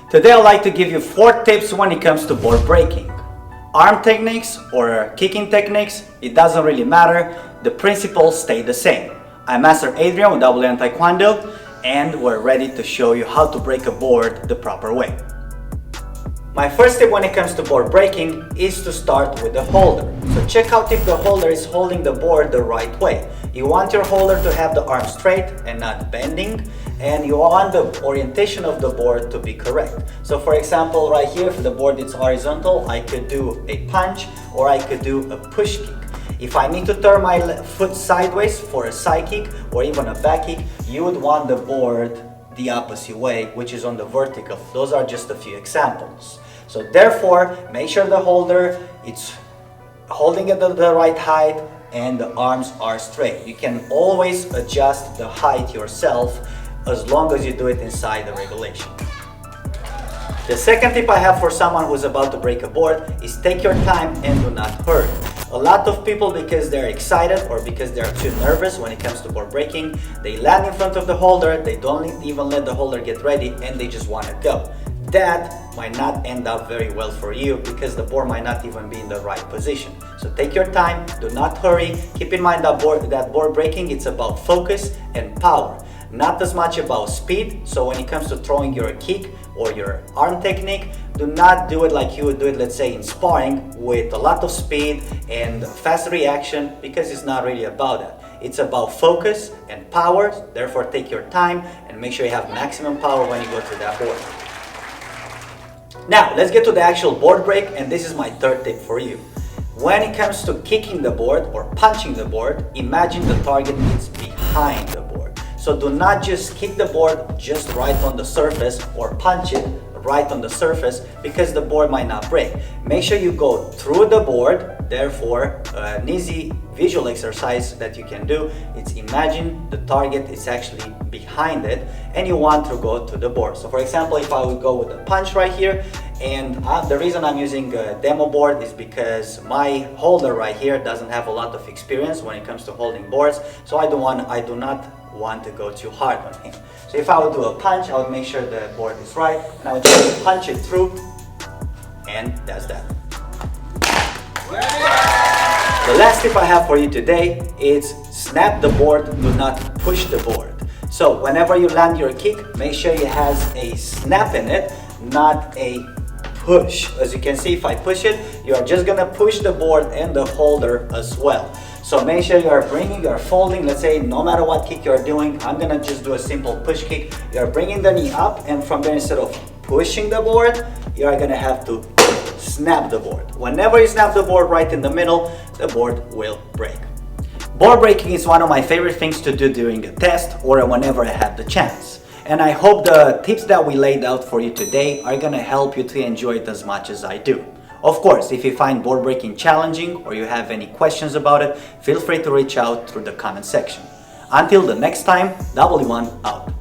Today I'd like to give you 4 tips when it comes to board breaking. Arm techniques or kicking techniques, it doesn't really matter, the principles stay the same. I'm Master Adrian with W1 Taekwondo and we're ready to show you how to break a board the proper way. My first tip when it comes to board breaking is to start with the holder. So check out if the holder is holding the board the right way. You want your holder to have the arm straight and not bending, and you want the orientation of the board to be correct. So for example, right here, if the board is horizontal, I could do a punch or I could do a push kick. If I need to turn my foot sideways for a side kick or even a back kick, you would want the board the opposite way, which is on the vertical. Those are just a few examples. So therefore, make sure the holder it's holding it at the right height and the arms are straight. You can always adjust the height yourself as long as you do it inside the regulation. The second tip I have for someone who's about to break a board is take your time and do not hurry. A lot of people, because they're excited or because they're too nervous when it comes to board breaking, they land in front of the holder, they don't even let the holder get ready and they just want to go. That might not end up very well for you because the board might not even be in the right position. So take your time, do not hurry. Keep in mind that board breaking, it's about focus and power, not as much about speed. So when it comes to throwing your kick or your arm technique, do not do it like you would do it, let's say in sparring, with a lot of speed and fast reaction, because it's not really about that. It's about focus and power. Therefore, take your time and make sure you have maximum power when you go through that board. Now, let's get to the actual board break, and this is my third tip for you. When it comes to kicking the board or punching the board, imagine the target is behind the board. So do not just kick the board just right on the surface or punch it right on the surface, because the board might not break. Make sure you go through the board. Therefore, an easy visual exercise that you can do is imagine the target is actually behind it and you want to go to the board. So for example, if I would go with a punch right here, and the reason I'm using a demo board is because my holder right here doesn't have a lot of experience when it comes to holding boards, so I do not want to go too hard on him. So if I would do a punch, I would make sure the board is right and I would just punch it through, and that's that. The last tip I have for you today is snap the board, do not push the board. So whenever you land your kick, make sure it has a snap in it, not a push. As you can see, if I push it, you are just gonna push the board and the holder as well. So make sure you are folding, let's say no matter what kick you're doing, I'm gonna just do a simple push kick. You're bringing the knee up, and from there, instead of pushing the board, you are gonna have to snap the board. Whenever you snap the board right in the middle, the board will break. Board breaking is one of my favorite things to do during a test or whenever I have the chance. And I hope the tips that we laid out for you today are gonna help you to enjoy it as much as I do. Of course, if you find board breaking challenging or you have any questions about it, feel free to reach out through the comment section. Until the next time, W1 out.